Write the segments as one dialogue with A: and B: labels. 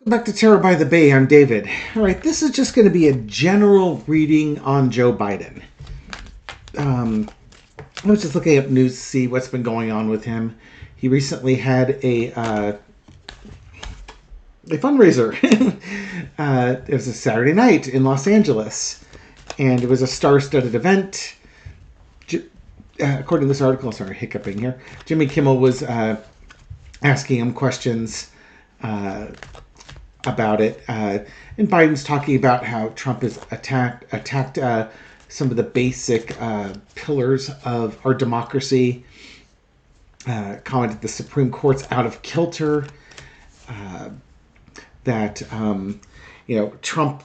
A: Back to Terror by the Bay. I'm David. All right, this is just going to be a general reading on Joe Biden. I was just looking up news to see what's been going on with him. He recently had a fundraiser. It was a Saturday night in Los Angeles, and it was a star-studded event. According to this article, sorry, hiccuping here. Jimmy Kimmel was asking him questions about it, and Biden's talking about how Trump has attacked some of the basic pillars of our democracy. Commented the Supreme Court's out of kilter. That Trump,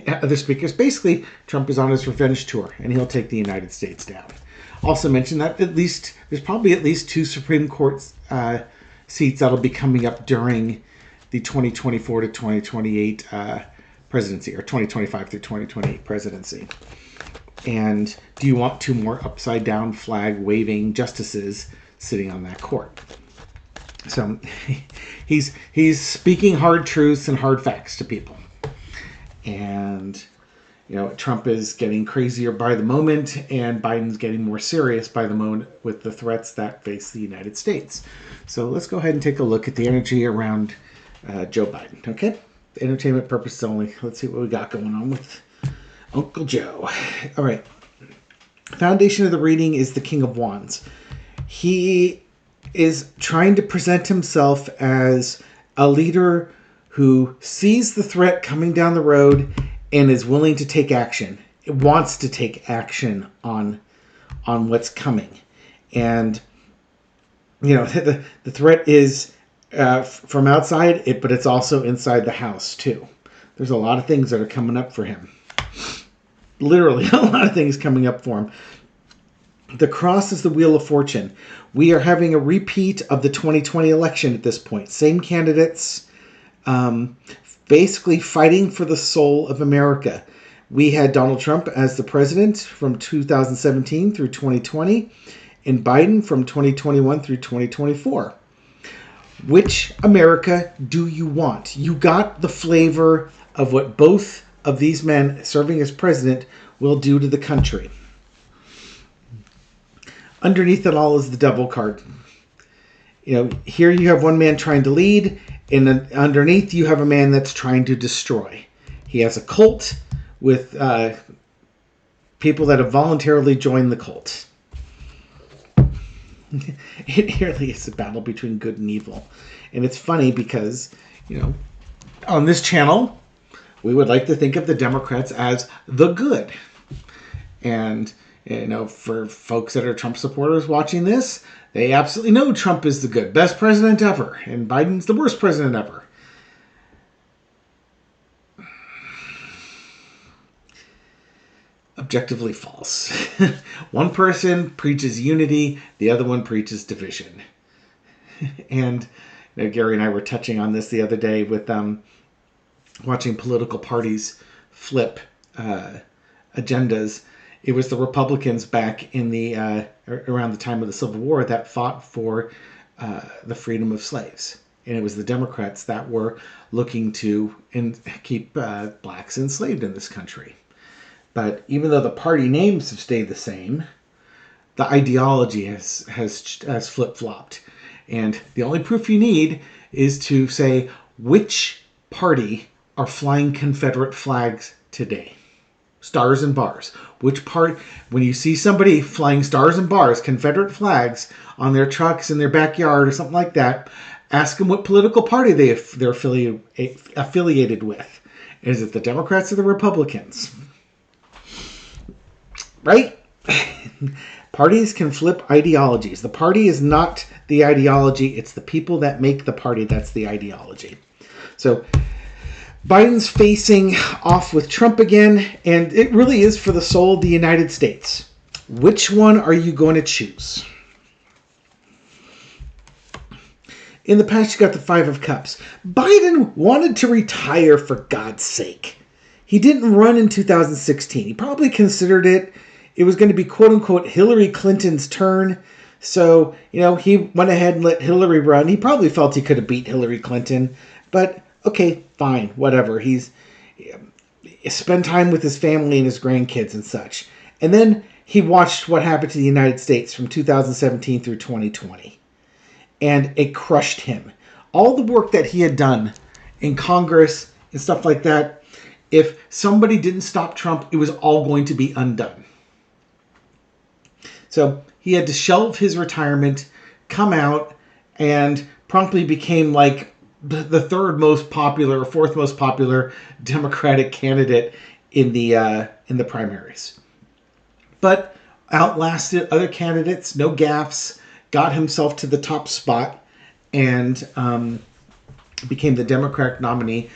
A: other speakers, basically Trump is on his revenge tour, and he'll take the United States down. Also mentioned that there's probably at least 2 Supreme Court seats that'll be coming up during the 2024 to 2028 presidency, or 2025 through 2028 presidency. And do you want 2 more upside down flag waving justices sitting on that court? So he's speaking hard truths and hard facts to people. And Trump is getting crazier by the moment, and Biden's getting more serious by the moment with the threats that face the United States. So let's go ahead and take a look at the energy around Joe Biden, okay? Entertainment purposes only. Let's see what we got going on with Uncle Joe. All right. Foundation of the reading is the King of Wands. He is trying to present himself as a leader who sees the threat coming down the road and is willing to take action. It wants to take action on what's coming. And the threat is from outside, but it's also inside the house too. There's a lot of things that are coming up for him. Literally, a lot of things coming up for him. The cross is the wheel of fortune. We are having a repeat of the 2020 election at this point. Same candidates, basically fighting for the soul of America. We had Donald Trump as the president from 2017 through 2020, and Biden from 2021 through 2024. Which America do you want? You got the flavor of what both of these men serving as president will do to the country. Underneath it all is the devil card. Here you have one man trying to lead, and underneath you have a man that's trying to destroy. He has a cult with people that have voluntarily joined the cult. It really is a battle between good and evil. And it's funny because, on this channel, we would like to think of the Democrats as the good. And, for folks that are Trump supporters watching this, they absolutely know Trump is the good, best president ever, and Biden's the worst president ever. Objectively false. One person preaches unity, the other one preaches division. And Gary and I were touching on this the other day with watching political parties flip agendas. It was the Republicans back in the around the time of the Civil War that fought for the freedom of slaves. And it was the Democrats that were looking to keep blacks enslaved in this country. But even though the party names have stayed the same, the ideology has flip-flopped. And the only proof you need is to say which party are flying Confederate flags today. Stars and bars. Which part, when you see somebody flying stars and bars, Confederate flags on their trucks in their backyard or something like that, ask them what political party they're affiliated with. Is it the Democrats or the Republicans? Right? Parties can flip ideologies. The party is not the ideology. It's the people that make the party that's the ideology. So Biden's facing off with Trump again, and it really is for the soul of the United States. Which one are you going to choose? In the past, you got the Five of Cups. Biden wanted to retire, for God's sake. He didn't run in 2016. He probably considered it. It was going to be, quote-unquote, Hillary Clinton's turn. So, he went ahead and let Hillary run. He probably felt he could have beat Hillary Clinton. But, Okay, fine, whatever. He's spend time with his family and his grandkids and such. And then he watched what happened to the United States from 2017 through 2020. And it crushed him. All the work that he had done in Congress and stuff like that, if somebody didn't stop Trump, it was all going to be undone. So he had to shelve his retirement, come out, and promptly became like the third most popular or fourth most popular Democratic candidate in the primaries. But outlasted other candidates, no gaffes, got himself to the top spot, and became the Democratic nominee,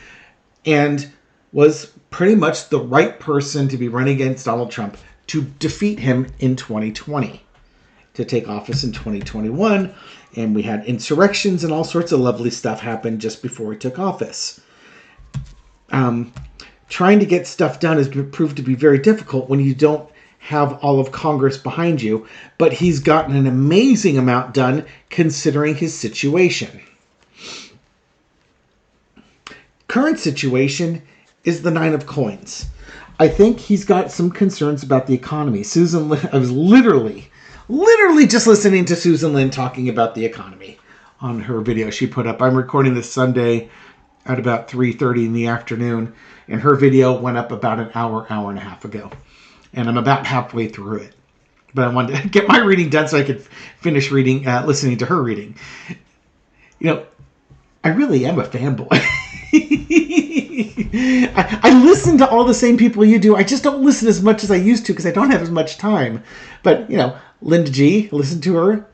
A: and was pretty much the right person to be running against Donald Trump to defeat him in 2020, to take office in 2021. And we had insurrections and all sorts of lovely stuff happen just before he took office. Trying to get stuff done has proved to be very difficult when you don't have all of Congress behind you, but he's gotten an amazing amount done considering his situation. Current situation is the Nine of Coins. I think he's got some concerns about the economy. Susan Lin, I was literally just listening to Susan Lin talking about the economy on her video she put up. I'm recording this Sunday at about 3:30 in the afternoon, and her video went up about an hour and a half ago. And I'm about halfway through it. But I wanted to get my reading done so I could finish reading, listening to her reading. You know, I really am a fanboy. I listen to all the same people you do. I just don't listen as much as I used to because I don't have as much time. But, you know, Linda G, listen to her.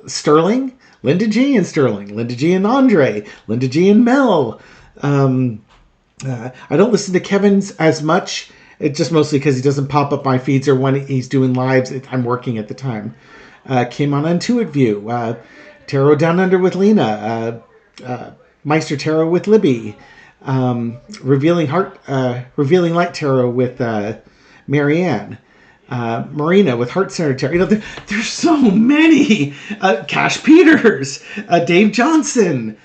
A: Sterling, Linda G and Sterling. Linda G and Andre. Linda G and Mel. I don't listen to Kevin's as much. It's just mostly because he doesn't pop up my feeds or when he's doing lives. I'm working at the time. Came on Intuit View. Tarot Down Under with Lena. Meister Tarot with Libby. Revealing Light Tarot with Marianne. Marina with Heart Center Tarot. You know, there's so many. Cash Peters. Dave Johnson.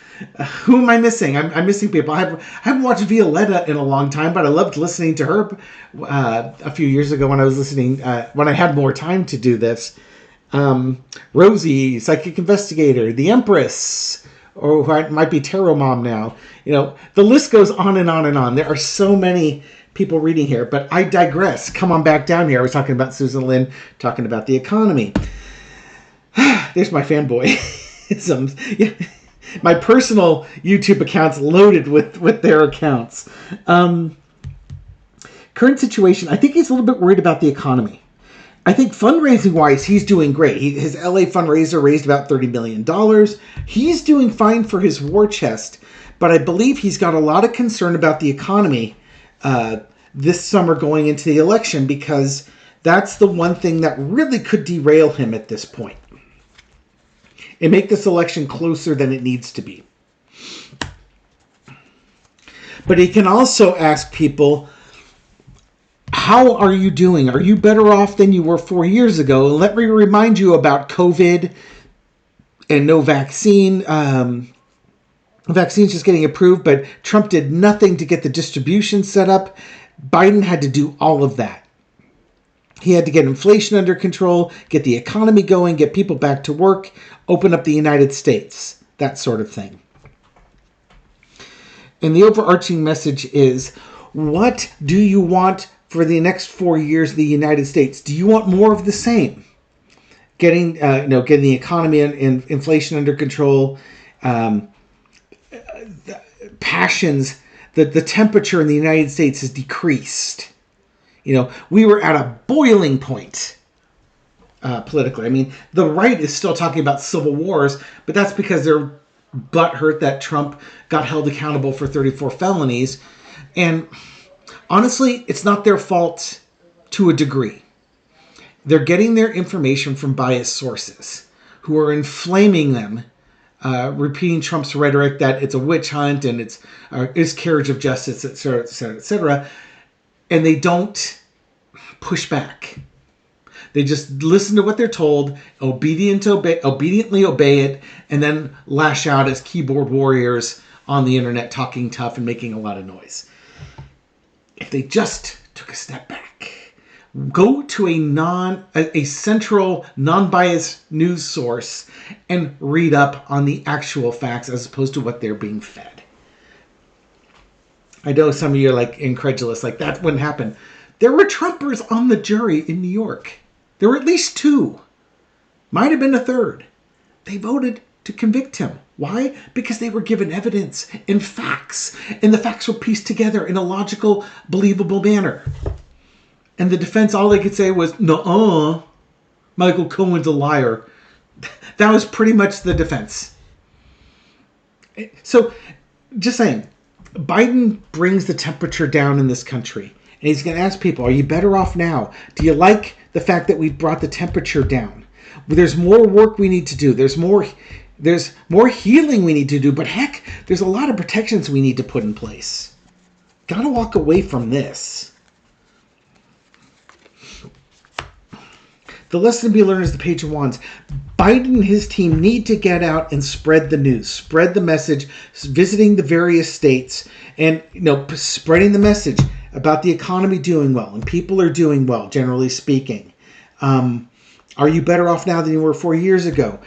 A: Who am I missing? I'm missing people. I haven't watched Violetta in a long time, but I loved listening to her a few years ago when I was listening, when I had more time to do this. Rosie, Psychic Investigator, The Empress, or who might be Tarot Mom now. You know, the list goes on and on and on. There are so many people reading here, but I digress. Come on back down here. I was talking about Susan Lin, talking about the economy. There's my fanboy-isms. Yeah. My personal YouTube account's loaded with their accounts. Current situation, I think he's a little bit worried about the economy. I think fundraising-wise, he's doing great. His LA fundraiser raised about $30 million. He's doing fine for his war chest, but I believe he's got a lot of concern about the economy this summer going into the election, because that's the one thing that really could derail him at this point and make this election closer than it needs to be. But he can also ask people, how are you doing? Are you better off than you were 4 years ago? And let me remind you about COVID and no vaccine. Vaccine's just getting approved, but Trump did nothing to get the distribution set up. Biden had to do all of that. He had to get inflation under control, get the economy going, get people back to work, open up the United States, that sort of thing. And the overarching message is, what do you want for the next 4 years of the United States? Do you want more of the same? Getting the economy and inflation under control, passions, the temperature in the United States has decreased. You know, we were at a boiling point politically. I mean, the right is still talking about civil wars, but that's because they're butthurt that Trump got held accountable for 34 felonies. And honestly, it's not their fault to a degree. They're getting their information from biased sources who are inflaming them, repeating Trump's rhetoric that it's a witch hunt and it's miscarriage of justice, et cetera, et cetera, et cetera. And they don't push back. They just listen to what they're told, obediently obey it, and then lash out as keyboard warriors on the internet talking tough and making a lot of noise. If they just took a step back, go to a central, non-biased news source and read up on the actual facts as opposed to what they're being fed. I know some of you are like incredulous, like that wouldn't happen. There were Trumpers on the jury in New York. There were at least 2. Might have been a 3rd. They voted to convict him. Why? Because they were given evidence and facts, and the facts were pieced together in a logical, believable manner. And the defense, all they could say was, "Nuh-uh, Michael Cohen's a liar." That was pretty much the defense. So, just saying, Biden brings the temperature down in this country. And he's going to ask people, are you better off now? Do you like the fact that we've brought the temperature down? There's more work we need to do. There's more healing we need to do. But heck, there's a lot of protections we need to put in place. Got to walk away from this. The lesson to be learned is the Page of Wands. Biden and his team need to get out and spread the news, spread the message, visiting the various states, and spreading the message about the economy doing well and people are doing well, generally speaking. Are you better off now than you were 4 years ago?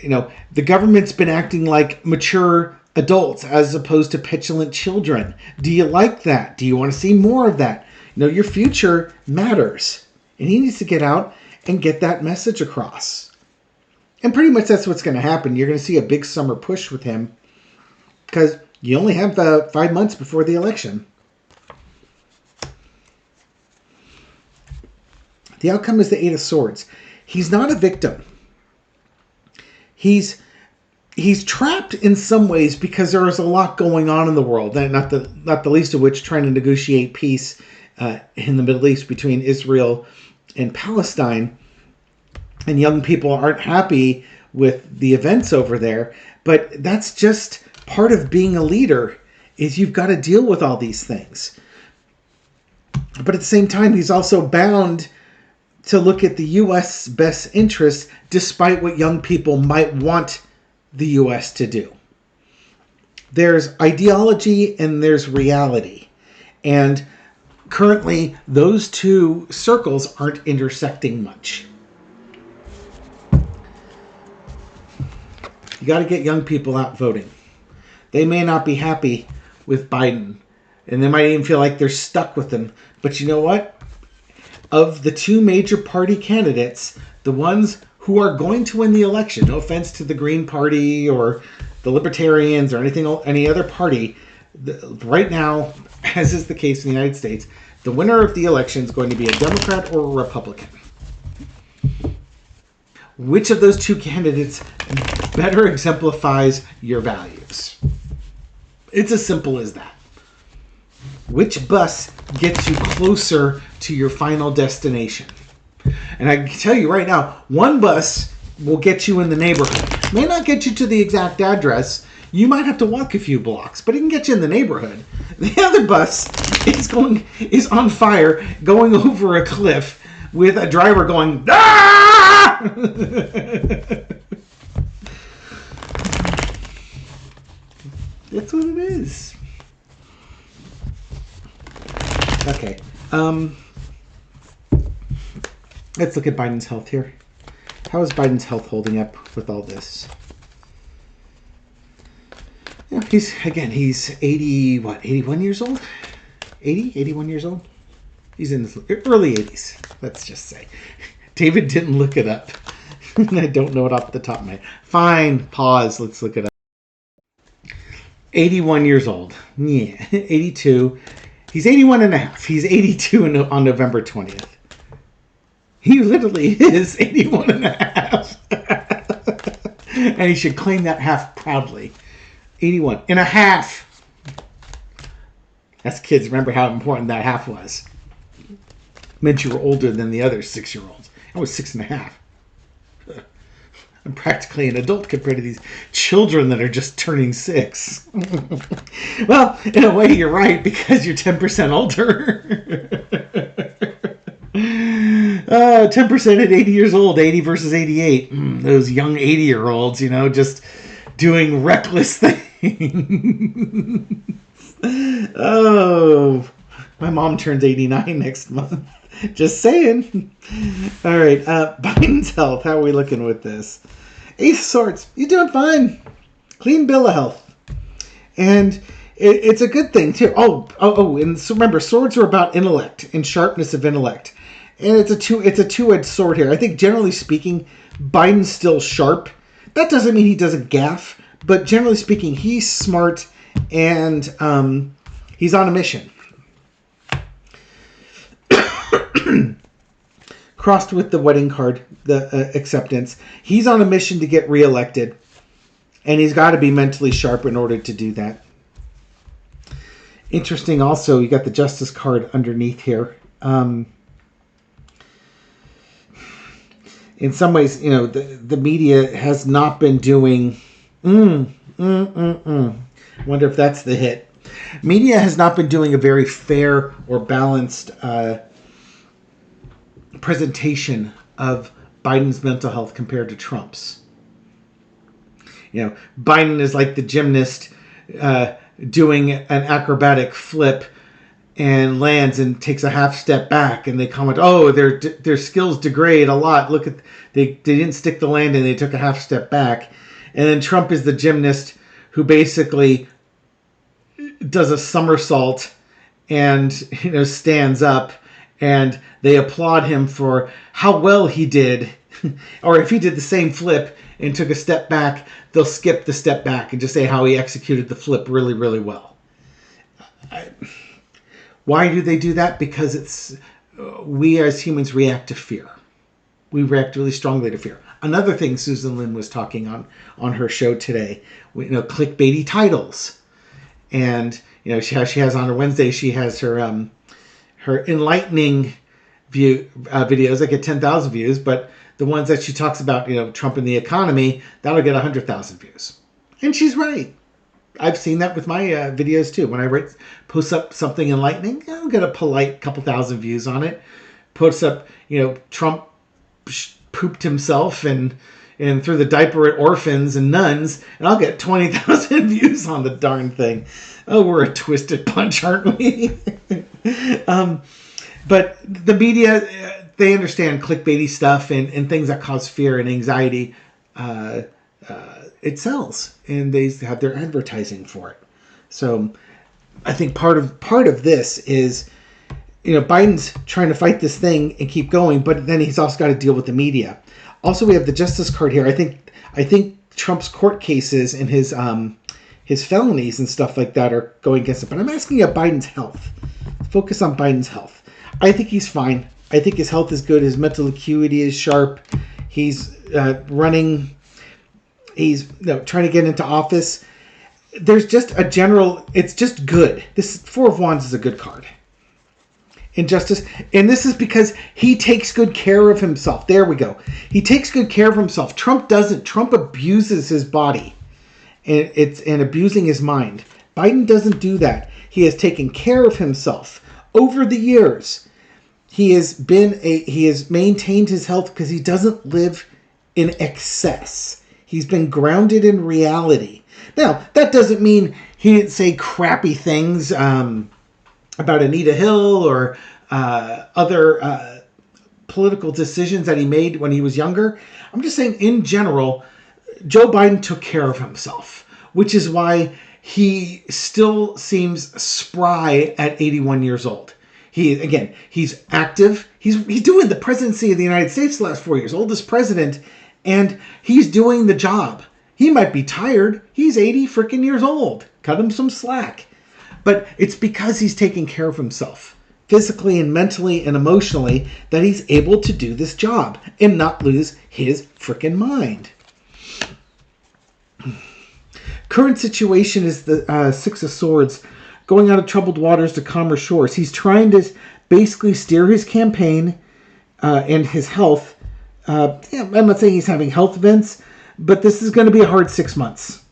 A: The government's been acting like mature adults as opposed to petulant children. Do you like that? Do you want to see more of that? Your future matters, and he needs to get out and get that message across. And pretty much that's what's going to happen. You're going to see a big summer push with him because you only have 5 months before the election. The outcome is the 8 of Swords. He's not a victim. He's trapped in some ways because there is a lot going on in the world, and not the least of which trying to negotiate peace in the Middle East between Israel and Palestine, and young people aren't happy with the events over there. But that's just part of being a leader, is you've got to deal with all these things. But at the same time, he's also bound to look at the U.S. best interests, despite what young people might want the U.S. to do. There's ideology and there's reality. And currently, those two circles aren't intersecting much. You got to get young people out voting. They may not be happy with Biden, and they might even feel like they're stuck with him. But you know what? Of the 2 major party candidates, the ones who are going to win the election, no offense to the Green Party or the Libertarians or any other party, right now, as is the case in the United States, the winner of the election is going to be a Democrat or a Republican. Which of those 2 candidates better exemplifies your values? It's as simple as that. Which bus gets you closer to your final destination? And I can tell you right now, one bus will get you in the neighborhood. May not get you to the exact address. You might have to walk a few blocks, but it can get you in the neighborhood. The other bus is on fire, going over a cliff with a driver going, "Ah!" That's what it is. Okay. Let's look at Biden's health here. How is Biden's health holding up with all this? He's 81 years old? 81 years old? He's in his early 80s, let's just say. David didn't look it up. I don't know it off the top of my head. Fine, pause, let's look it up. 81 years old. Yeah, 82. He's 81 and a half. He's 82 on November 20th. He literally is 81 and a half. And he should claim that half proudly. 81 and a half. As kids, remember how important that half was. Meant you were older than the other 6-year-olds. I was 6 and a half. I'm practically an adult compared to these children that are just turning 6. Well, in a way, you're right, because you're 10% older. 10% at 80 years old, 80 versus 88. Those young 80-year-olds, just doing reckless things. Oh, my mom turns 89 next month. Just saying. All right, Biden's health. How are we looking with this? Ace of Swords. He's doing fine. Clean bill of health. And it's a good thing, too. And so remember, swords are about intellect and sharpness of intellect. And it's a two-edged sword here. I think, generally speaking, Biden's still sharp. That doesn't mean he doesn't gaffe, but generally speaking, he's smart and he's on a mission. Crossed with the wedding card, the acceptance. He's on a mission to get reelected, and he's got to be mentally sharp in order to do that. Interesting also, you got the Justice card underneath here. In some ways, the media has not been doing... I wonder if that's the hit. Media has not been doing a very fair or balanced presentation of Biden's mental health compared to Trump's. Biden is like the gymnast doing an acrobatic flip and lands and takes a half step back, and they comment, "Oh, their skills degrade a lot. Look at they didn't stick the landing; they took a half step back." And then Trump is the gymnast who basically does a somersault and stands up, and they applaud him for how well he did. Or if he did the same flip and took a step back, they'll skip the step back and just say how he executed the flip really, really well. Why do they do that? Because we as humans react to fear. We react really strongly to fear. Another thing Susan Lin was talking on her show today, clickbaity titles. And she has on her Wednesday, she has her enlightening videos that get 10,000 views, but the ones that she talks about, Trump and the economy, that'll get 100,000 views. And she's right. I've seen that with my videos too. When I post up something enlightening, I'll get a polite couple thousand views on it. Posts up, Trump pooped himself and threw the diaper at orphans and nuns, and I'll get 20,000 views on the darn thing. Oh, we're a twisted bunch, aren't we? But the media, they understand clickbaity stuff and things that cause fear and anxiety. It sells, and they have their advertising for it. So I think part of this is, Biden's trying to fight this thing and keep going, but then he's also got to deal with the media. Also, we have the Justice card here. I think Trump's court cases and his felonies and stuff like that are going against it. But I'm asking you about Biden's health. Focus on Biden's health. I think he's fine. I think his health is good. His mental acuity is sharp. He's running. He's trying to get into office. There's just a general. It's just good. This Four of Wands is a good card. Injustice, and this is because he takes good care of himself. There we go. He takes good care of himself. Trump doesn't. Trump abuses his body, and abusing his mind. Biden doesn't do that. He has taken care of himself over the years. He has maintained his health because he doesn't live in excess. He's been grounded in reality. Now, that doesn't mean he didn't say crappy things about Anita Hill or other political decisions that he made when he was younger. I'm just saying, in general, Joe Biden took care of himself, which is why he still seems spry at 81 years old. He's active. He's doing the presidency of the United States the last 4 years, oldest president, and he's doing the job. He might be tired. He's 80 freaking years old. Cut him some slack. But it's because he's taking care of himself, physically and mentally and emotionally, that he's able to do this job and not lose his freaking mind. Current situation is the Six of Swords, going out of troubled waters to calmer shores. He's trying to basically steer his campaign and his health. I'm not saying he's having health events, but this is going to be a hard 6 months.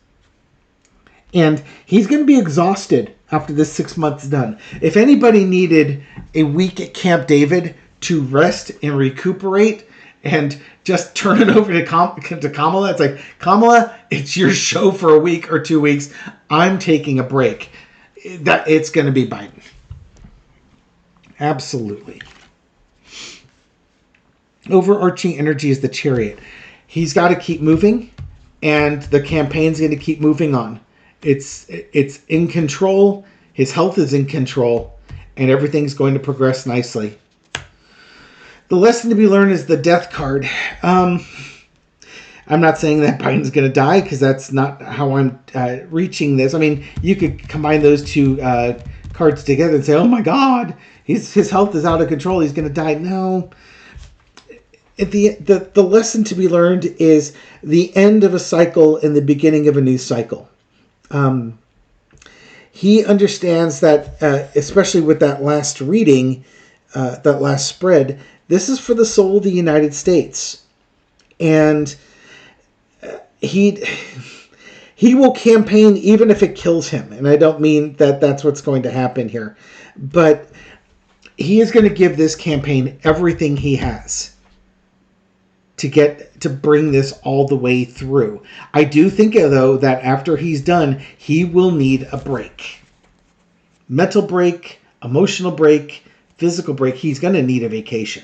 A: And he's going to be exhausted after this 6 months done. If anybody needed a week at Camp David to rest and recuperate and just turn it over to Kamala. It's like, Kamala, it's your show for a week or 2 weeks. I'm taking a break. That it's going to be Biden. Absolutely. Overarching energy is the chariot. He's got to keep moving, and the campaign's going to keep moving on. It's in control. His health is in control, and everything's going to progress nicely. The lesson to be learned is the death card. I'm not saying that Biden's going to die, because that's not how I'm reaching this. I mean, you could combine those two cards together and say, oh my God, his health is out of control. He's going to die. No. The lesson to be learned is the end of a cycle and the beginning of a new cycle. He understands that, especially with that last reading, that last spread, this is for the soul of the United States. And he will campaign even if it kills him. And I don't mean that that's what's going to happen here. But he is going to give this campaign everything he has to bring this all the way through. I do think, though, that after he's done, he will need a break. Mental break, emotional break, physical break. He's going to need a vacation.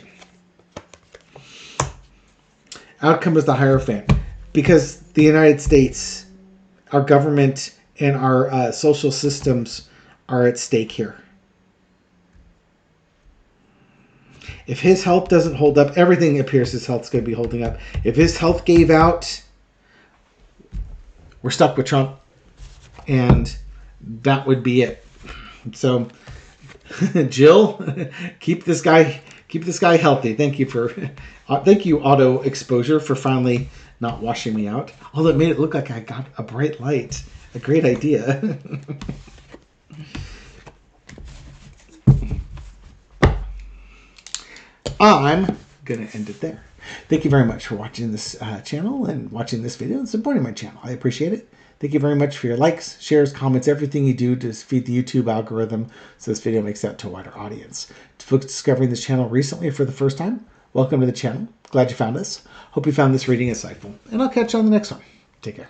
A: Outcome is the Hierophant. Because the United States, our government, and our social systems are at stake here. If his health doesn't hold up, everything appears his health's going to be holding up. If his health gave out, we're stuck with Trump. And that would be it. So, Jill, keep this guy healthy. Thank you, Auto Exposure, for finally not washing me out. Although it made it look like I got a bright light. A great idea. I'm going to end it there. Thank you very much for watching this channel and watching this video and supporting my channel. I appreciate it. Thank you very much for your likes, shares, comments, everything you do to feed the YouTube algorithm so this video makes it out to a wider audience. To folks discovering this channel recently or for the first time, welcome to the channel. Glad you found us. Hope you found this reading insightful. And I'll catch you on the next one. Take care.